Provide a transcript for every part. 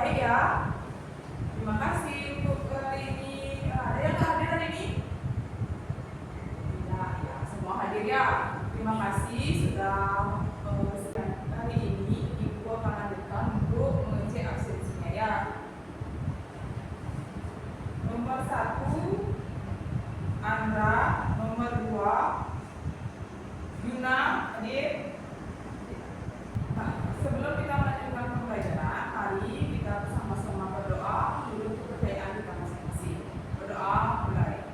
baik ya. Terima kasih untuk hari ini. Ada yang hadir hari ini? Ya, semua hadir ya. Terima kasih sudah hari ini Ibu akan lanjutkan untuk mengecek absensinya ya. Nomor 1 Andra, nomor 2 Yuna, hadir. Sebelum kita melanjutkan pembelajaran, mari kita bersama-sama berdoa menurut kepercayaan kita masing-masing. Berdoa mulai.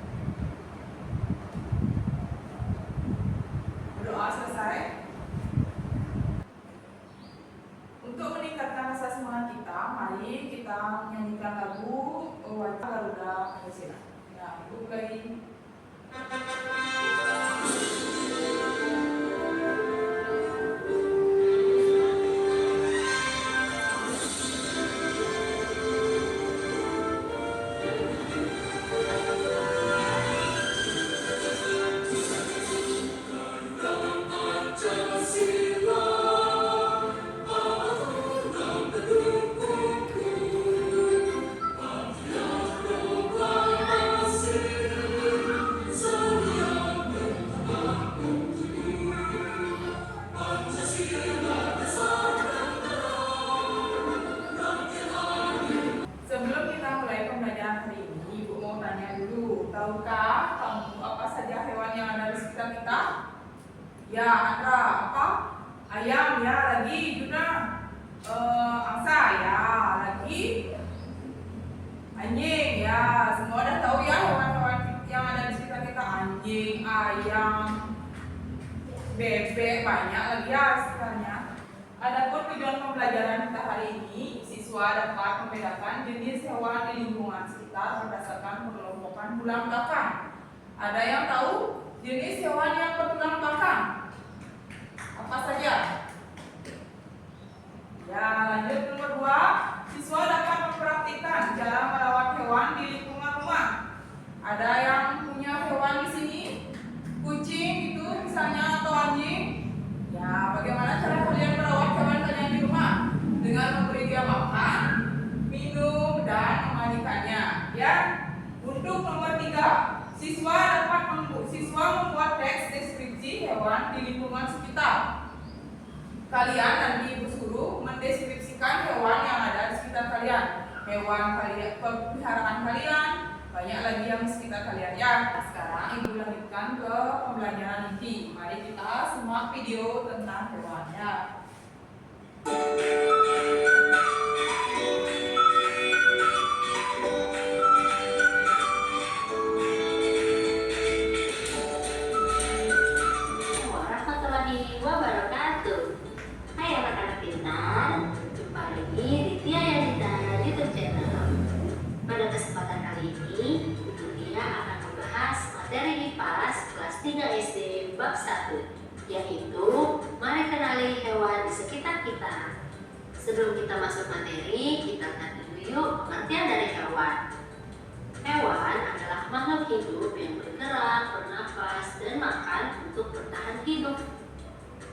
Berdoa selesai. Untuk meningkatkan rasa semangat kita, mari kita menyanyikan lagu Wajah Garuda Pancasila. Ya, Ibu mulai. Tahukah kamu apa saja hewan yang ada di sekitar kita? Ya, Andra, apa? Ayam, ya, lagi Juna. Angsa, ya, lagi anjing, ya. Semua udah tahu ya hewan-hewan yang ada di sekitar kita. Anjing, ayam, bebek, banyak lagi ya sekitarnya. Adapun tujuan pembelajaran kita hari ini, siswa dapat membedakan jenis hewan di lingkungan sekitar berdasarkan pengelompokan tulang belakang. Ada yang tahu jenis hewan yang bertulang belakang? Apa saja? Ya, lanjut nomor 2. Siswa dapat mempraktikkan cara merawat hewan di lingkungan rumah. Ada yang punya hewan di sini? Kucing itu misalnya atau anjing? Ya, bagaimana cara kalian merawat hewan kalian di rumah? Dengan memberi dia makan, minum, dan memandikannya. Ya. Untuk nomor 3, siswa membuat teks deskripsi hewan di lingkungan sekitar. Kalian nanti Ibu suruh mendeskripsikan hewan yang ada di sekitar kalian. Hewan kalian, peliharaan kalian, banyak lagi yang di sekitar kalian ya. Sekarang Ibu lanjutkan ke pembelajaran inti. Mari kita simak video tentang hewannya. Pada kesempatan kali ini, Ibu Tia akan membahas materi IPAS kelas 3 SD bab 1, yaitu mari kenali hewan di sekitar kita. Sebelum kita masuk materi, kita lihat dulu yuk pengertian dari hewan. Hewan adalah makhluk hidup yang bergerak, bernafas, dan makan untuk bertahan hidup.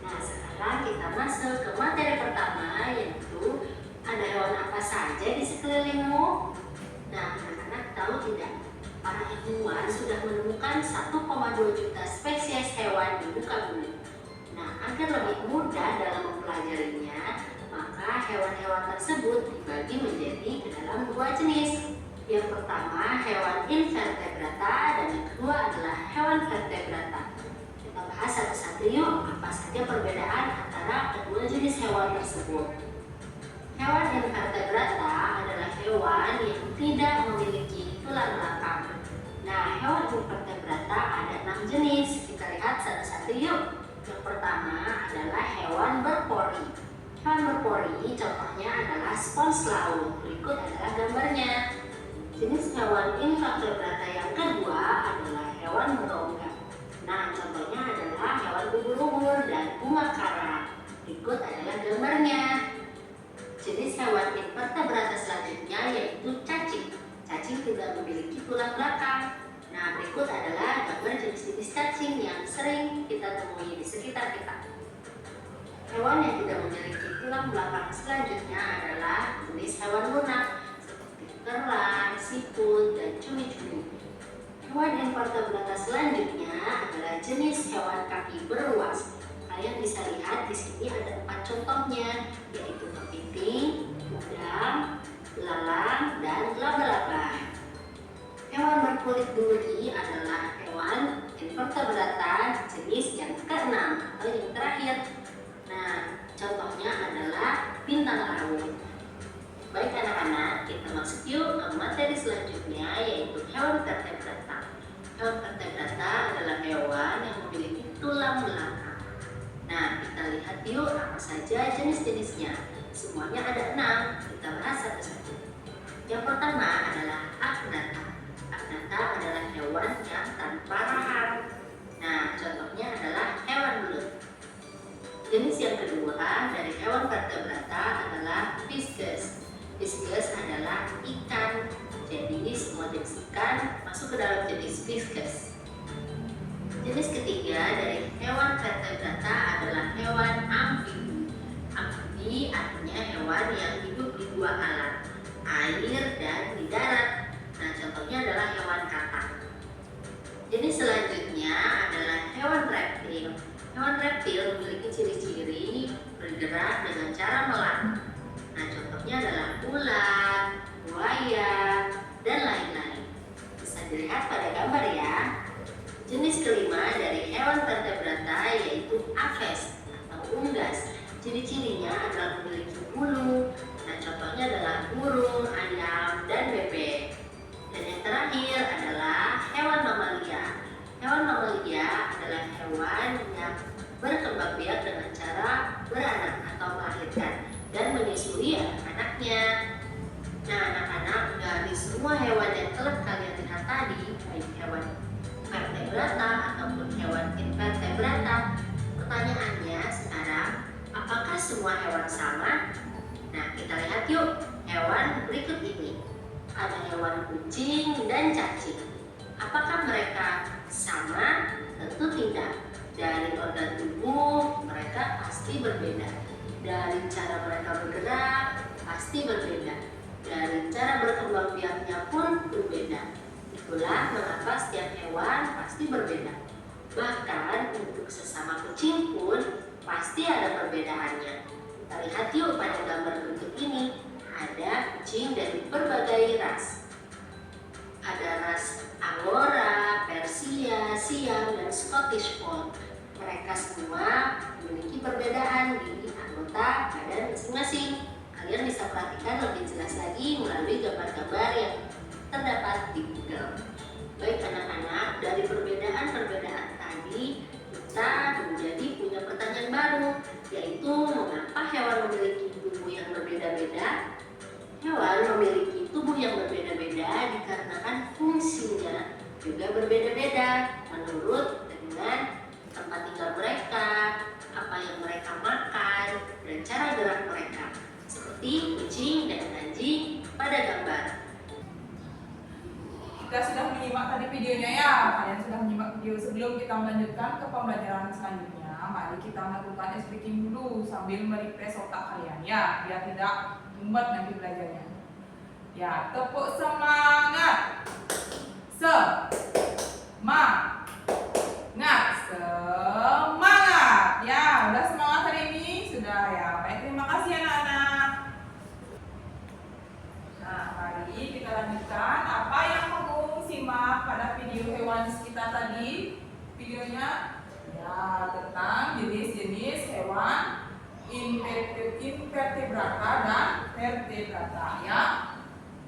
Nah, sekarang kita masuk ke materi pertama, yaitu ada hewan apa saja di sekelilingmu? Nah, anak-anak tahu tidak? Para ilmuwan sudah menemukan 1,2 juta spesies hewan di muka bumi. Nah, agar lebih mudah dalam mempelajarinya, maka hewan-hewan tersebut dibagi menjadi ke dalam 2 jenis. Yang pertama, hewan invertebrata, dan yang kedua adalah hewan vertebrata. Kita bahas satu-satu yuk, apa saja perbedaan antara kedua jenis hewan tersebut. Hewan invertebrata adalah hewan yang tidak memiliki tulang belakang. Nah, hewan invertebrata ada 6 jenis. Kita lihat satu-satu yuk. Yang pertama adalah hewan berpori. Hewan berpori contohnya adalah spons laut. Berikut adalah gambarnya. Jenis hewan invertebrata yang kedua adalah hewan berongga. Nah, contohnya adalah hewan ubur-ubur dan bunga kara. Berikut adalah gambarnya. Jenis hewan invertebrata selanjutnya yaitu cacing. Cacing tidak memiliki tulang belakang. Nah, berikut adalah gambar jenis-jenis cacing yang sering kita temui di sekitar kita. Hewan yang tidak memiliki tulang belakang selanjutnya adalah jenis hewan lunak. Hewan invertebrata selanjutnya adalah jenis hewan kaki beruas. Kalian bisa lihat di sini ada 4 contohnya, yaitu kepiting, udang, belalang, dan laba-laba. Hewan berkulit duri adalah hewan invertebrata jenis yang keenam atau yang terakhir. Nah, contohnya adalah bintang laut. Baik anak-anak, kita masuk yuk ke materi selanjutnya, yaitu hewan vertebrata. Hewan vertebrata adalah hewan yang memiliki tulang belakang. Nah, kita lihat yuk apa saja jenis-jenisnya. Semuanya ada 6, kita bahas satu-satu. Yang pertama adalah agnatha. Agnatha adalah hewan yang tanpa rahang. Nah, contohnya adalah hewan belut. Jenis yang kedua dari hewan vertebrata adalah viscus. Viscus adalah ikan. Jadi semua jenis ikan masuk ke dalam jenis viscus. Jenis ketiga dari hewan vertebrata adalah hewan amfibi. Amfibi artinya hewan yang hidup di 2 alam, air dan di darat. Nah, contohnya adalah hewan katak. Jenis selanjutnya adalah hewan reptil. Hewan reptil memiliki ciri-ciri bergerak dengan cara melayang. Nah, contohnya adalah ular, buaya, dan lain-lain. Bisa dilihat pada gambar ya. Jenis kelima dari hewan vertebrata yaitu aves atau unggas. Ciri-cirinya adalah memiliki bulu. Nah, contohnya adalah burung, ayam, dan bebek. Dan yang terakhir adalah hewan mamalia. Hewan mamalia adalah hewan yang berkembang biak dengan cara beranak atau melahirkan dan menyusui anak-anaknya. Nah, anak-anak, dari semua hewan yang telah kalian lihat tadi, baik hewan vertebrata ataupun hewan invertebrata, pertanyaannya sekarang, apakah semua hewan sama? Nah, kita lihat yuk hewan berikut ini. Ada hewan kucing dan cacing. Apakah mereka sama? Tentu tidak. Dari organ tubuh mereka pasti berbeda. Dari cara mereka bergerak pasti berbeda. Dari cara berkembang biaknya pun berbeda. Itulah mengapa setiap hewan pasti berbeda. Bahkan untuk sesama kucing pun pasti ada perbedaannya. Kita lihat yuk pada gambar berikut ini. Ada kucing dari berbagai ras. Ada ras Angora, Persia, Siam, dan Scottish Fold. Mereka semua memiliki perbedaan di anggota badan masing-masing. Kalian bisa perhatikan lebih jelas lagi melalui gambar-gambar yang terdapat di Google. Baik anak-anak, dari perbedaan-perbedaan tadi kita menjadi punya pertanyaan baru, yaitu mengapa hewan memiliki tubuh yang berbeda-beda? Hewan memiliki tubuh yang berbeda-beda dikarenakan fungsinya juga berbeda-beda menurut dengan tempat tinggal mereka, apa yang mereka makan, dan cara gerak mereka. Seperti kucing dan anjing pada gambar. Kita sudah menyimak tadi videonya ya. Kalian sudah menyimak video. Sebelum kita melanjutkan ke pembelajaran selanjutnya, mari kita melakukan speaking dulu sambil merefresh otak kalian ya, biar tidak mumet nanti belajarnya. Ya, tepuk semangat. Semangat. Ya, udah semangat hari ini? Sudah ya. Baik, terima kasih anak-anak. Nah, mari kita lanjutkan apa yang kamu simak pada video hewan kita tadi. Videonya ya tentang jenis-jenis hewan invertebrata dan vertebrata ya.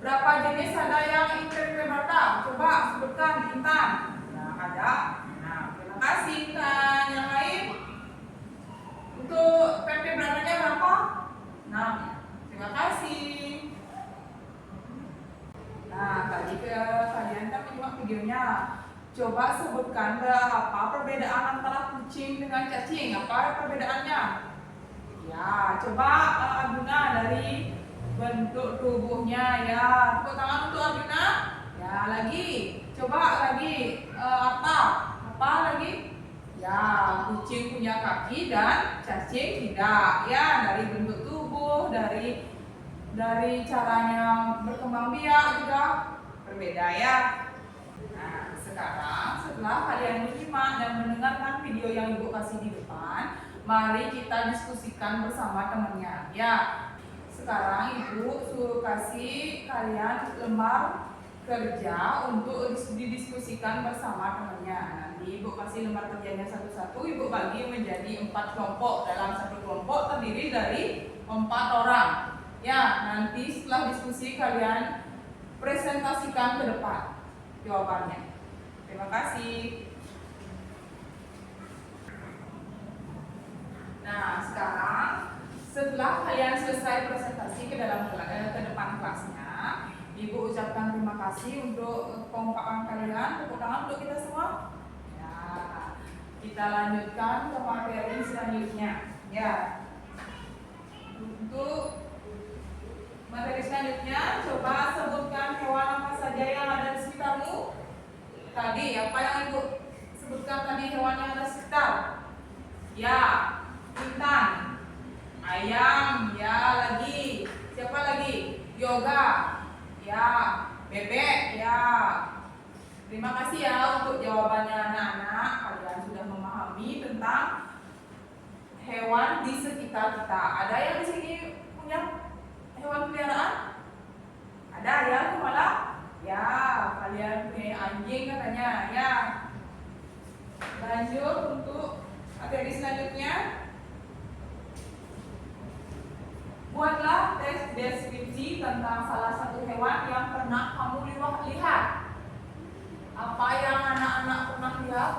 Berapa jenis ada yang invertebrata? Coba sebutkan Intan. Nah, ada. Nah, terima kasih Intan. Yang lain? Untuk vertebratanya berapa? Nah, terima kasih. Nah, tadi kalian kan menyimak videonya. Coba sebutkan berapa perbedaan antara kucing dengan cacing. Apa perbedaannya? Ya, coba Arjuna dari bentuk tubuhnya ya. Tepuk tangan untuk Arjuna. Ya, lagi. Coba lagi apa lagi? Ya, kucing punya kaki dan cacing tidak. Ya, dari bentuk tubuh, dari caranya berkembang biak juga berbeda ya. Nah, sekarang sekarang setelah kalian menyimak dan mendengarkan video yang Ibu kasih di depan, mari kita diskusikan bersama temannya. Ya, sekarang Ibu suruh kasih kalian lembar kerja untuk didiskusikan bersama temannya. Nanti Ibu kasih lembar kerjanya satu-satu, Ibu bagi menjadi 4 kelompok. Dalam satu kelompok terdiri dari 4 orang. Ya, nanti setelah diskusi kalian presentasikan ke depan jawabannya. Terima kasih. Nah, sekarang setelah kalian selesai presentasi ke depan kelasnya, Ibu ucapkan terima kasih untuk kekompakan kalian. Tepuk tangan untuk kita semua. Ya, kita lanjutkan ke materi selanjutnya. Ya, untuk materi selanjutnya, coba sebutkan hewan apa saja yang ada di sekitarmu. Tadi, apa yang Ibu sebutkan tadi hewan yang ada di sekitar? Ya, intan, ayam, ya lagi. Siapa lagi? Yoga, ya, bebek, ya. Terima kasih ya untuk jawabannya anak-anak. Kalian sudah memahami tentang hewan di sekitar kita. Ada yang di sini punya hewan peliharaan? Ada ya, malah? Ya, kalian punya anjing katanya. Ya. Lanjut untuk materi selanjutnya. Buatlah tes deskripsi tentang salah satu hewan yang pernah kamu lihat. Apa yang anak-anak pernah lihat?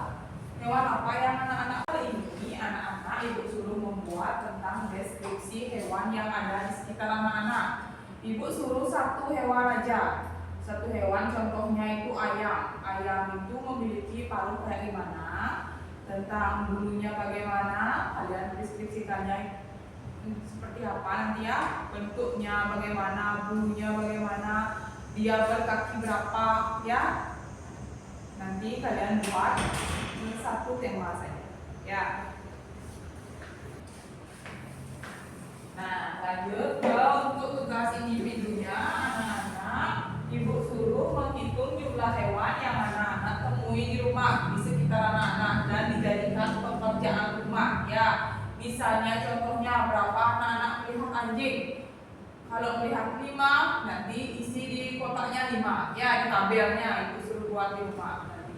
Hewan apa yang anak-anak kali ini anak-anak Ibu suruh membuat tentang deskripsi hewan yang ada di sekitar anak-anak. Ibu suruh satu hewan aja. Satu hewan contohnya itu ayam. Ayam itu memiliki paruh kayak gimana? Tentang bulunya bagaimana? Kalian deskripsikannya seperti apa nanti ya? Bentuknya bagaimana? Bulunya bagaimana? Dia berkaki berapa? Ya. Nanti kalian buat satu tema saja. Ya. Nah, lanjut ke untuk tugas individunya anak-anak. Ibu suruh menghitung jumlah hewan yang anak-anak temui di rumah di sekitar anak-anak dan dijadikan pekerjaan rumah. Ya, misalnya contohnya berapa anak-anak melihat anjing. Kalau melihat 5, nanti isi di kotaknya 5. Ya, di tabelnya Ibu suruh buat di rumah nanti.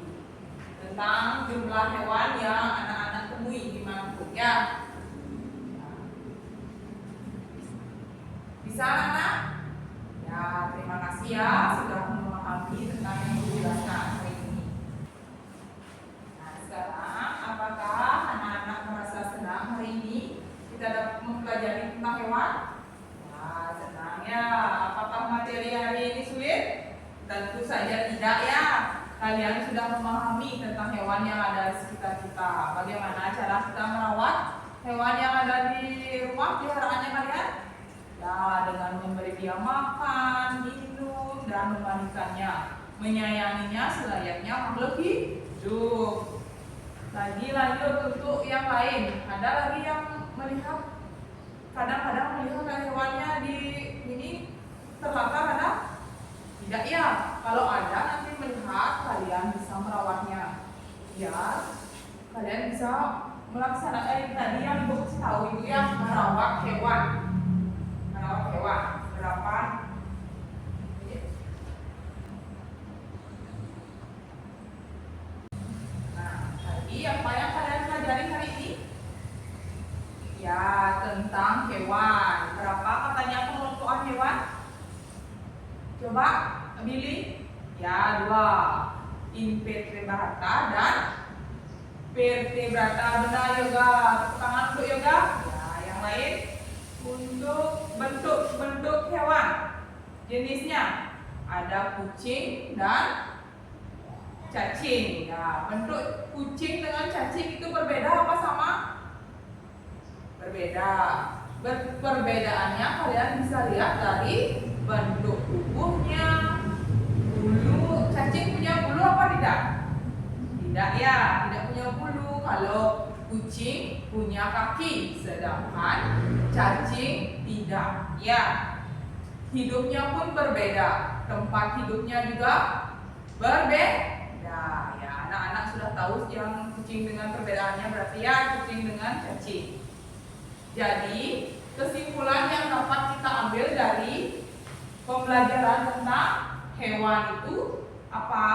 Tentang jumlah hewan yang anak-anak temui di mana pun. Ya. Bisa anak-anak? Ya, terima kasih ya sudah memahami tentang yang dijelaskan hari ini. Nah, sekarang apakah anak-anak merasa senang hari ini kita dapat mempelajari tentang hewan? Nah, senang ya. Apakah materi hari ini sulit? Tentu saja tidak ya. Kalian sudah memahami tentang hewan yang ada di sekitar kita. Bagaimana cara kita merawat hewan yang ada di rumah peliharaannya kalian? Ya, dengan memberi dia makan, minum, dan memandikannya, menyayanginya selayaknya makhluk hidup. Lagi lanjut untuk yang lain. Ada lagi yang melihat, kadang-kadang melihat hewannya di ini terlantar ada? Tidak ya. Kalau ada nanti melihat kalian bisa merawatnya. Ya, kalian bisa melaksanakan tadi yang Ibu tahu itu ya, merawat hewan. Berapa? Nah, tadi apa yang kalian pelajari hari ini? Ya, tentang hewan. Berapa katanya pengelompokan hewan? Coba pilih. Ya, 2. Invertebrata dan vertebrata. Benar Yoga. Tepuk tangan untuk Yoga. Ya, yang lain. Untuk bentuk hewan, jenisnya ada kucing dan cacing. Ya, bentuk kucing dengan cacing itu berbeda apa sama? Berbeda. Perbedaannya kalian bisa lihat dari bentuk tubuhnya. Bulu, cacing punya bulu apa tidak? Tidak ya, tidak punya bulu. Kalau kucing punya kaki, sedangkan cacing tidak. Ya, hidupnya pun berbeda. Tempat hidupnya juga berbeda. sudah tahu yang kucing dengan perbedaannya, berarti ya kucing dengan cacing. Jadi kesimpulan yang dapat kita ambil dari pembelajaran tentang hewan itu apa?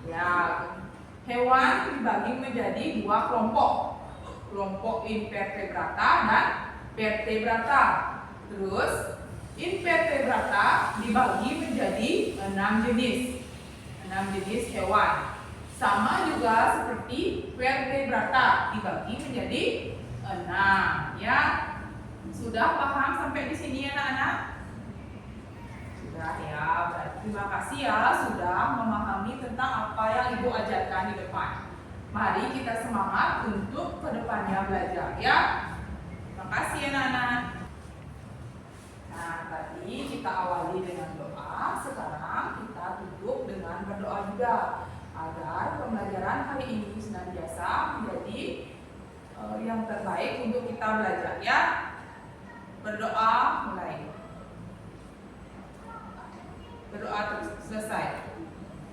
Ya, hewan dibagi menjadi dua kelompok. Kelompok invertebrata dan vertebrata. Terus invertebrata dibagi menjadi 6 jenis. 6 jenis hewan. Sama juga seperti vertebrata dibagi menjadi 6, ya. Sudah paham sampai di sini anak-anak? Sudah ya. Terima kasih ya sudah memahami tentang apa yang Ibu ajarkan di depan. Mari kita semangat untuk kedepannya belajar ya. Terima kasih anak-anak. Nah, tadi kita awali dengan doa, sekarang kita tutup dengan berdoa juga agar pembelajaran hari ini senantiasa menjadi yang terbaik untuk kita belajar ya. Berdoa mulai. Berdoa terus selesai.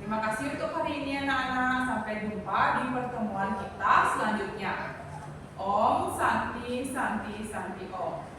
Terima kasih untuk hari ini anak-anak. Sampai jumpa di pertemuan kita selanjutnya. Om Santi Santi Santi Om.